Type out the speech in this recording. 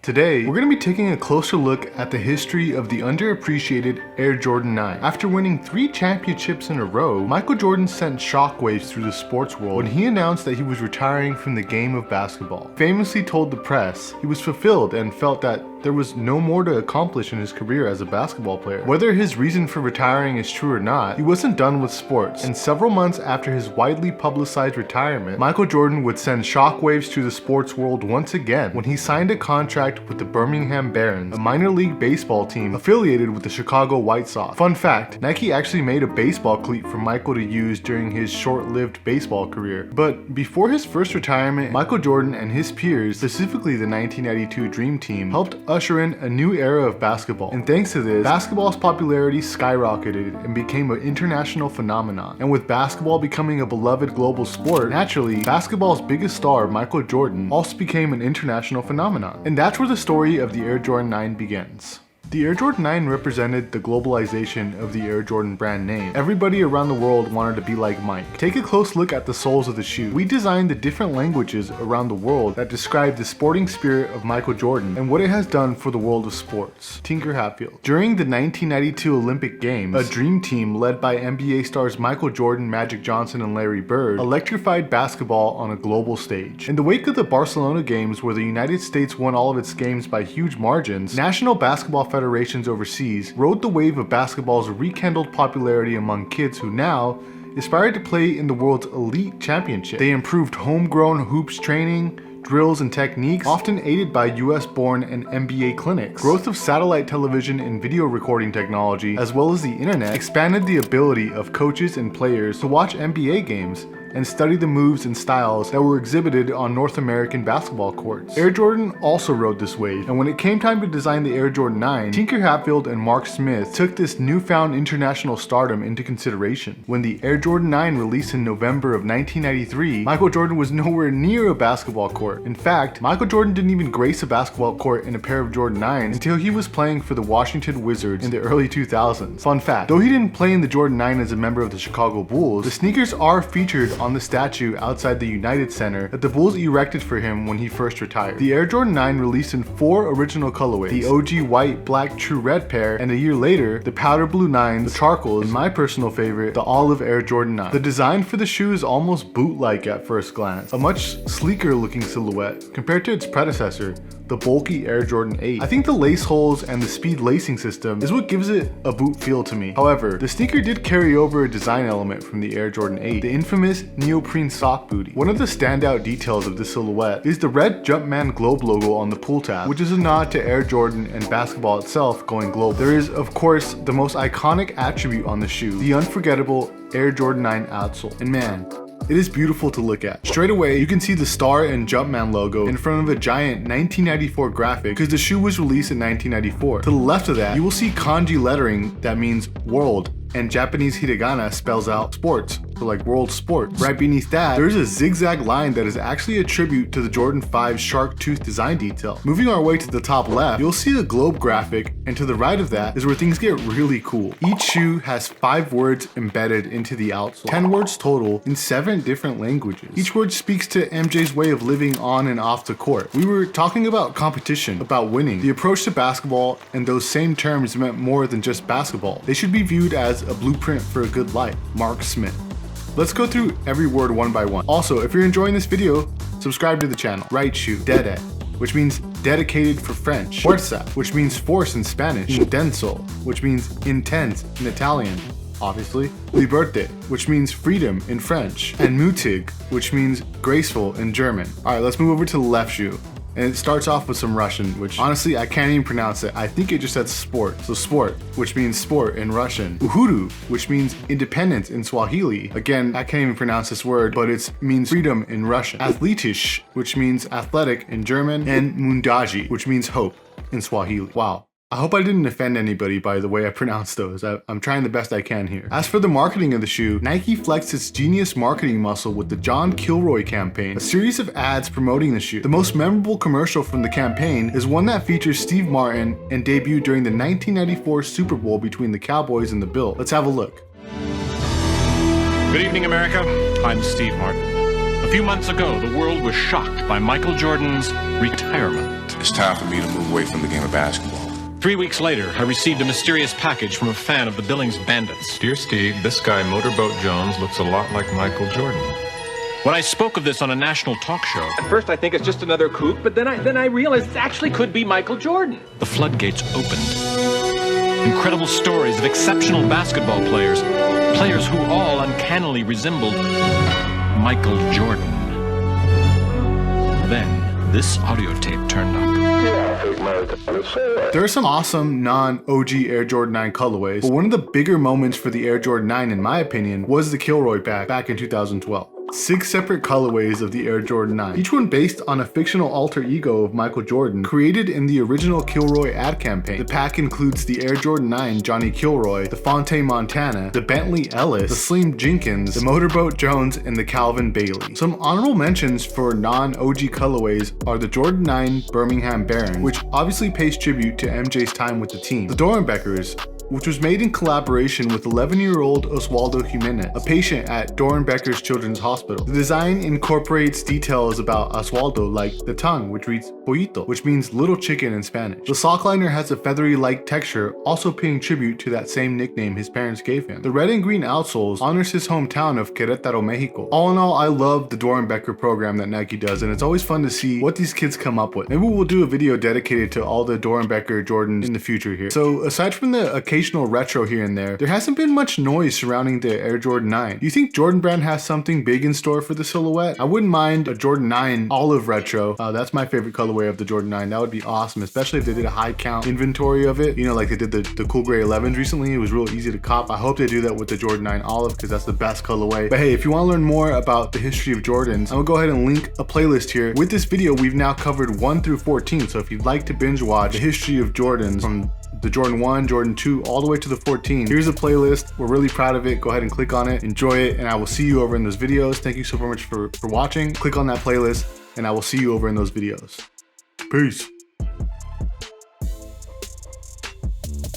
Today, we're going to be taking a closer look at the history of the underappreciated Air Jordan 9. After winning 3 championships in a row, Michael Jordan sent shockwaves through the sports world when he announced that he was retiring from the game of basketball. He famously told the press he was fulfilled and felt that there was no more to accomplish in his career as a basketball player. Whether his reason for retiring is true or not, he wasn't done with sports, and several months after his widely publicized retirement, Michael Jordan would send shockwaves to the sports world once again when he signed a contract with the Birmingham Barons, a minor league baseball team affiliated with the Chicago White Sox. Fun fact, Nike actually made a baseball cleat for Michael to use during his short-lived baseball career. But before his first retirement, Michael Jordan and his peers, specifically the 1992 Dream Team, helped usher in a new era of basketball. And thanks to this, basketball's popularity skyrocketed and became an international phenomenon. And with basketball becoming a beloved global sport, naturally, basketball's biggest star, Michael Jordan, also became an international phenomenon. And that's where the story of the Air Jordan 9 begins. The Air Jordan 9 represented the globalization of the Air Jordan brand name. Everybody around the world wanted to be like Mike. Take a close look at the soles of the shoe. We designed the different languages around the world that describe the sporting spirit of Michael Jordan and what it has done for the world of sports. Tinker Hatfield. During the 1992 Olympic Games, a dream team led by NBA stars Michael Jordan, Magic Johnson, and Larry Bird electrified basketball on a global stage. In the wake of the Barcelona Games, where the United States won all of its games by huge margins, National Basketball federations overseas rode the wave of basketball's rekindled popularity among kids who now aspired to play in the world's elite championship. They improved homegrown hoops training, drills, and techniques, often aided by US-born and NBA clinics. Growth of satellite television and video recording technology, as well as the internet, expanded the ability of coaches and players to watch NBA games and study the moves and styles that were exhibited on North American basketball courts. Air Jordan also rode this wave, and when it came time to design the Air Jordan 9, Tinker Hatfield and Mark Smith took this newfound international stardom into consideration. When the Air Jordan 9 released in November of 1993, Michael Jordan was nowhere near a basketball court. In fact, Michael Jordan didn't even grace a basketball court in a pair of Jordan 9s until he was playing for the Washington Wizards in the early 2000s. Fun fact, though he didn't play in the Jordan 9 as a member of the Chicago Bulls, the sneakers are featured on the statue outside the United Center that the Bulls erected for him when he first retired. The Air Jordan 9 released in 4 original colorways, the OG white, black, true red pair, and a year later, the powder blue 9s, the charcoals, and my personal favorite, the olive Air Jordan 9. The design for the shoe is almost boot-like at first glance, a much sleeker looking silhouette compared to its predecessor, the bulky Air Jordan 8. I think the lace holes and the speed lacing system is what gives it a boot feel to me. However, the sneaker did carry over a design element from the Air Jordan 8, the infamous neoprene sock booty. One of the standout details of this silhouette is the red Jumpman Globe logo on the pull tab, which is a nod to Air Jordan and basketball itself going global. There is, of course, the most iconic attribute on the shoe, the unforgettable Air Jordan 9 outsole. And man, it is beautiful to look at. Straight away, you can see the star and Jumpman logo in front of a giant 1994 graphic because the shoe was released in 1994. To the left of that, you will see kanji lettering that means world, and Japanese hiragana spells out sports, so like world sports. Right beneath that, there's a zigzag line that is actually a tribute to the Jordan 5 shark tooth design detail. Moving our way to the top left, you'll see a globe graphic, and to the right of that is where things get really cool. Each shoe has 5 words embedded into the outsole, 10 words total in 7 different languages. Each word speaks to MJ's way of living on and off the court. We were talking about competition, about winning. The approach to basketball, and those same terms meant more than just basketball. They should be viewed as a blueprint for a good life. Mark Smith. Let's go through every word one by one. Also, if you're enjoying this video, subscribe to the channel. Right shoe, dede, which means dedicated for French. Forza, which means force in Spanish. Intenso, which means intense in Italian, obviously. Liberte, which means freedom in French. And mutig, which means graceful in German. All right, let's move over to the left shoe. And it starts off with some Russian, which honestly, I can't even pronounce it. I think it just says sport. So sport, which means sport in Russian. Uhuru, which means independence in Swahili. Again, I can't even pronounce this word, but it means freedom in Russian. Athletisch, which means athletic in German. And mundaji, which means hope in Swahili. Wow. I hope I didn't offend anybody by the way I pronounce those. I'm trying the best I can here. As for the marketing of the shoe, Nike flexed its genius marketing muscle with the John Kilroy campaign, a series of ads promoting the shoe. The most memorable commercial from the campaign is one that features Steve Martin and debuted during the 1994 Super Bowl between the Cowboys and the Bills. Let's have a look. Good evening, America. I'm Steve Martin. A few months ago, the world was shocked by Michael Jordan's retirement. It's time for me to move away from the game of basketball. 3 weeks later, I received a mysterious package from a fan of the Billings Bandits. Dear Steve, this guy Motorboat Jones looks a lot like Michael Jordan. When I spoke of this on a national talk show, At first I think it's just another kook, but then I realized it actually could be Michael Jordan. the floodgates opened. Incredible stories of exceptional basketball players, players who all uncannily resembled Michael Jordan. Then, this audio tape turned up. There are some awesome non-OG Air Jordan 9 colorways, but one of the bigger moments for the Air Jordan 9 in my opinion was the Kilroy pack back in 2012. 6 separate colorways of the Air Jordan 9, each one based on a fictional alter ego of Michael Jordan created in the original Kilroy ad campaign. The pack includes the Air Jordan 9 Johnny Kilroy, the Fonte Montana, the Bentley Ellis, the Slim Jenkins, the Motorboat Jones, and the Calvin Bailey. Some honorable mentions for non-OG colorways are the Jordan 9 Birmingham Barons, which obviously pays tribute to MJ's time with the team, the Dorenbeckers, which was made in collaboration with 11-year-old Oswaldo Jimenez, a patient at Dorenbecker's Children's Hospital. The design incorporates details about Oswaldo, like the tongue, which reads pollito, which means little chicken in Spanish. The sock liner has a feathery-like texture, also paying tribute to that same nickname his parents gave him. The red and green outsoles honors his hometown of Querétaro, Mexico. All in all, I love the Dorenbecker program that Nike does, and it's always fun to see what these kids come up with. Maybe we'll do a video dedicated to all the Dorenbecker Jordans in the future here. So aside from the occasional retro here and there hasn't been much noise surrounding the Air Jordan 9. Do you think Jordan Brand has something big in store for the silhouette? I wouldn't mind a Jordan 9 olive retro. That's my favorite colorway of the Jordan 9. That would be awesome, especially if they did a high count inventory of it. You know, like they did the cool gray 11s recently. It was real easy to cop. I hope they do that with the Jordan 9 olive because that's the best colorway. But hey, if you want to learn more about the history of Jordans, I'm gonna go ahead and link a playlist here. With this video, we've now covered 1 through 14. So if you'd like to binge watch the history of Jordans from the Jordan 1, Jordan 2, all the way to the 14. Here's a playlist. We're really proud of it. Go ahead and click on it, enjoy it, and I will see you over in those videos. Thank you so much for watching. Click on that playlist, and I will see you over in those videos. Peace.